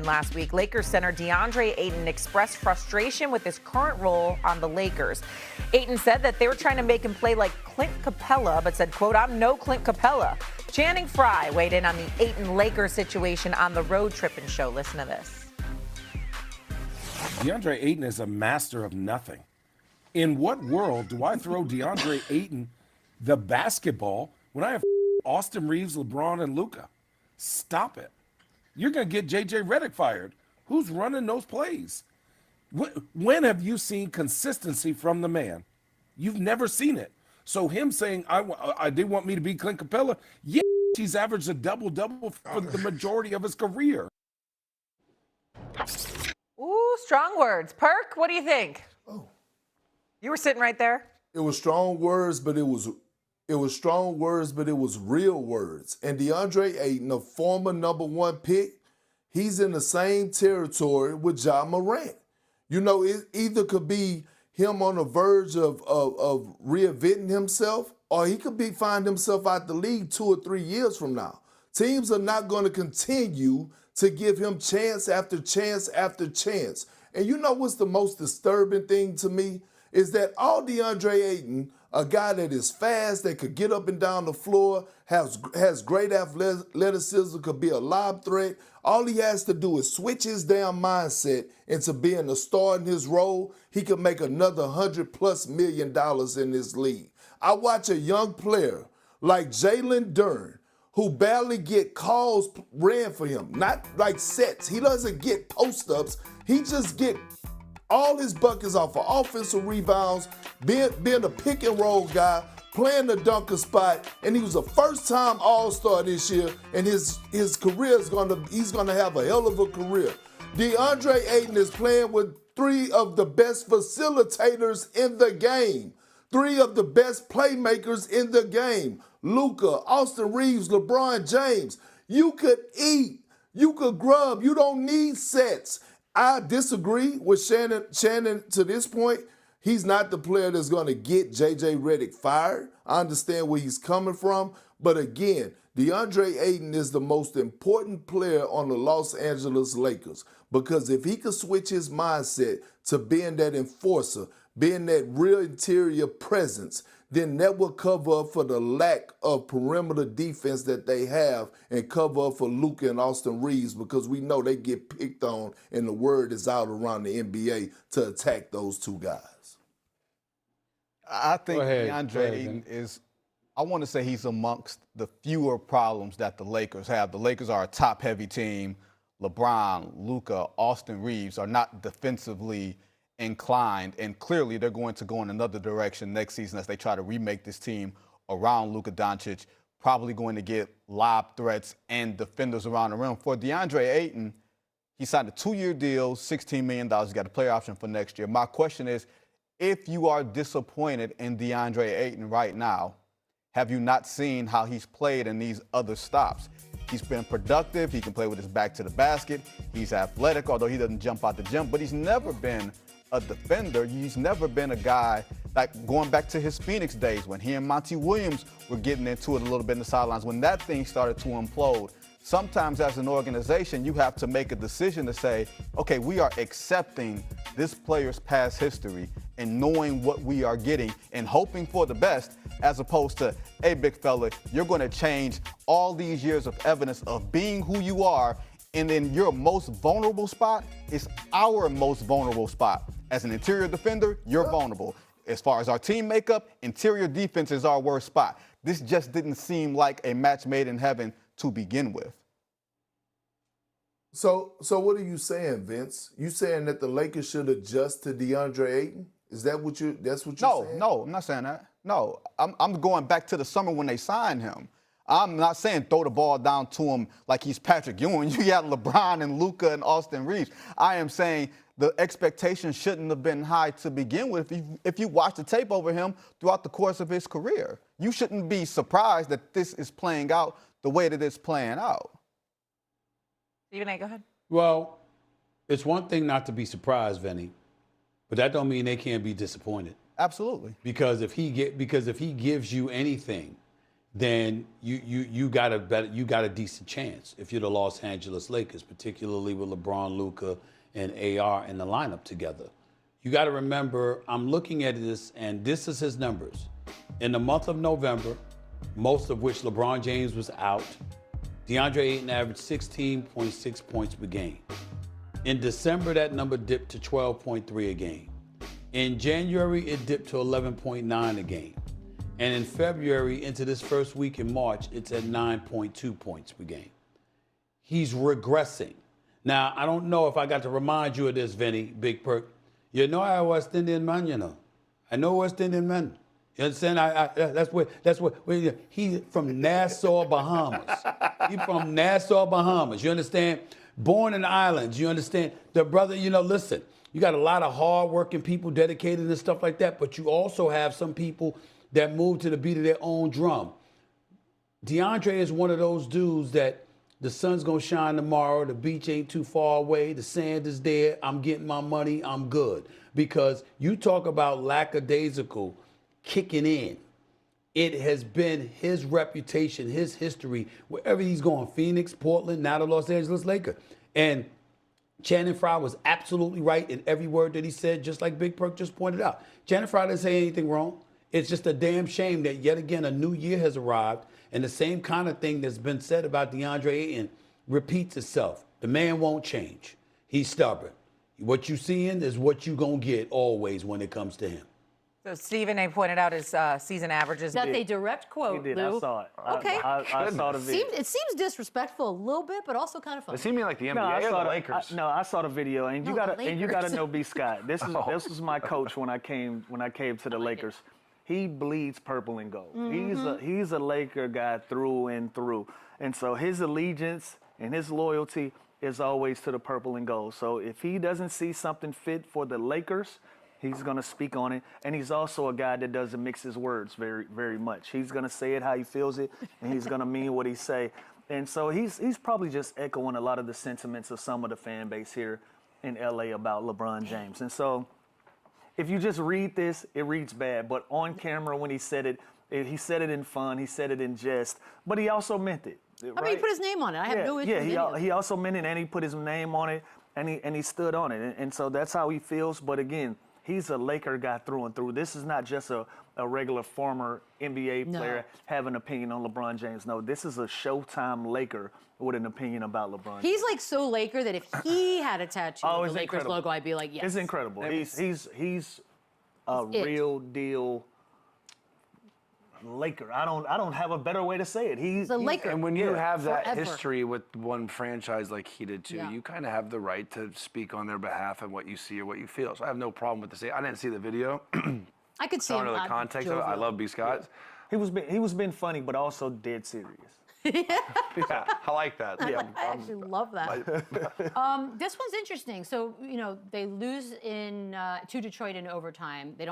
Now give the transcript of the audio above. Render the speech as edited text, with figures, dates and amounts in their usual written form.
Last week, Lakers center Deandre Ayton expressed frustration with his current role on the Lakers. Ayton said that they were trying to make him play like Clint Capela, but said, quote, "I'm no Clint Capela." Channing Frye weighed in on the Ayton-Lakers situation on the Road Trippin' Show. Listen to this. Deandre Ayton is a master of nothing. In what world do I throw Deandre Ayton the basketball when I have Austin Reeves, LeBron, and Luka? Stop it. You're going to get J.J. Redick fired. Who's running those plays? When have you seen consistency from the man? You've never seen it. So him saying, I did want me to be Clint Capela, yeah, he's averaged a double-double for the majority of his career. Ooh, strong words. Perk, what do you think? Oh. You were sitting right there. It was strong words, but it was strong words, but it was real words. And Deandre Ayton, a former #1 pick, he's in the same territory with Ja Morant. You know, it either could be him on the verge of reinventing himself, or he could find himself out the league 2 or 3 years from now. Teams are not going to continue to give him chance after chance after chance. And you know what's the most disturbing thing to me? Is that all Deandre Ayton, a guy that is fast, that could get up and down the floor, has great athleticism, could be a lob threat. All he has to do is switch his damn mindset into being a star in his role. He could make another $100+ million in this league. I watch a young player like Jalen Duren, who barely get calls ran for him, not like sets. He doesn't get post-ups. He just get all his buckets off of offensive rebounds, being a pick and roll guy, playing the dunker spot, and he was a first-time All-Star this year, and his career he's gonna have a hell of a career. Deandre Ayton is playing with 3 of the best facilitators in the game, 3 of the best playmakers in the game. Luka, Austin Reeves, LeBron James. You could eat, you could grub, you don't need sets. I disagree with Shannon to this point. He's not the player that's going to get J.J. Redick fired. I understand where he's coming from. But again, Deandre Ayton is the most important player on the Los Angeles Lakers, because if he could switch his mindset to being that enforcer, being that real interior presence, then that will cover up for the lack of perimeter defense that they have and cover up for Luka and Austin Reeves, because we know they get picked on and the word is out around the NBA to attack those 2 guys. I think Deandre Ayton is, I want to say he's amongst the fewer problems that the Lakers have. The Lakers are a top-heavy team. LeBron, Luka, Austin Reeves are not defensively inclined, and clearly they're going to go in another direction next season as they try to remake this team around Luka Doncic, probably going to get lob threats and defenders around the rim. For Deandre Ayton, he signed a 2-year deal, $16 million. He's got a player option for next year. My question is, if you are disappointed in Deandre Ayton right now, have you not seen how he's played in these other stops? He's been productive. He can play with his back to the basket. He's athletic, although he doesn't jump out the gym, but he's never been a defender. He's never been a guy, like going back to his Phoenix days when he and Monty Williams were getting into it a little bit in the sidelines. When that thing started to implode, sometimes as an organization, you have to make a decision to say, okay, we are accepting this player's past history and knowing what we are getting and hoping for the best, as opposed to, hey, big fella, you're going to change all these years of evidence of being who you are, and then your most vulnerable spot is our most vulnerable spot. As an interior defender, you're vulnerable. As far as our team makeup, interior defense is our worst spot. This just didn't seem like a match made in heaven to begin with. So what are you saying, Vince? You saying that the Lakers should adjust to Deandre Ayton? Is that what you're saying? No, I'm not saying that. No, I'm going back to the summer when they signed him. I'm not saying throw the ball down to him like he's Patrick Ewing. You got LeBron and Luka and Austin Reeves. I am saying the expectation shouldn't have been high to begin with. If you watch the tape over him throughout the course of his career, you shouldn't be surprised that this is playing out the way that it's playing out. Stephen A., go ahead. Well, it's one thing not to be surprised, Vinny, but that don't mean they can't be disappointed. Absolutely. Because if he gives you anything, then you got a decent chance if you're the Los Angeles Lakers, particularly with LeBron, Luka, and AR in the lineup together. You got to remember, I'm looking at this, and this is his numbers. In the month of November, most of which LeBron James was out, Deandre Ayton averaged 16.6 points per game. In December, that number dipped to 12.3 a game. In January, it dipped to 11.9 a game. And in February, into this first week in March, it's at 9.2 points per game. He's regressing. Now, I don't know if I got to remind you of this, Vinny, Big Perk. You know I'm a West Indian man, you know. I know West Indian man. You understand? That's where he's from Nassau, Bahamas. He's from Nassau, Bahamas. You understand? Born in the islands. You understand? The brother, listen, you got a lot of hard-working people, dedicated and stuff like that, but you also have some people that move to the beat of their own drum. Deandre is one of those dudes that the sun's gonna shine tomorrow, the beach ain't too far away, the sand is there, I'm getting my money, I'm good. Because you talk about lackadaisical kicking in. It has been his reputation, his history, wherever he's going, Phoenix, Portland, now the Los Angeles Lakers. And Channing Frye was absolutely right in every word that he said, just like Big Perk just pointed out. Channing Frye didn't say anything wrong. It's just a damn shame that yet again a new year has arrived and the same kind of thing that's been said about Deandre Ayton repeats itself. The man won't change. He's stubborn. What you seeing is what you gonna get always when it comes to him. So Stephen A. pointed out his season averages. That's a direct quote, He did. Lou. I saw it. Okay. I saw the video. It seems disrespectful a little bit, but also kind of fun. It seemed like the NBA or the Lakers. I saw the video, and you gotta know B. Scott. This was my coach when I came to the Lakers. He bleeds purple and gold. He's a Laker guy through and through, and so his allegiance and his loyalty is always to the purple and gold. So if he doesn't see something fit for the Lakers, he's going to speak on it. And he's also a guy that doesn't mix his words very, very much. He's going to say it how he feels it, and he's going to mean what he say. And so he's probably just echoing a lot of the sentiments of some of the fan base here in L.A. about LeBron James. And so if you just read this, it reads bad. But on camera when he said it in fun, he said it in jest, but he also meant it. I mean, he put his name on it. I have no issue with it. He also meant it, and he put his name on it, and he stood on it. And so that's how he feels. But again, he's a Laker guy through and through. This is not just a regular former NBA player having an opinion on LeBron James. No, this is a Showtime Laker with an opinion about LeBron James. He's like so Laker that if he had a tattoo of the Lakers incredible. logo, I'd be like, yes. It's incredible. He's a real deal Laker. I don't have a better way to say it. He's a Laker. And when you have that forever. history with one franchise like he did too, you kind of have the right to speak on their behalf and what you see or what you feel. So I have no problem with the I didn't see the video. I could see I him. don't know the context of it. I love B. Scott. He was being funny, but also dead serious. Yeah, I like that. Yeah, I actually love that. This one's interesting. So, they lose to Detroit in overtime. They don't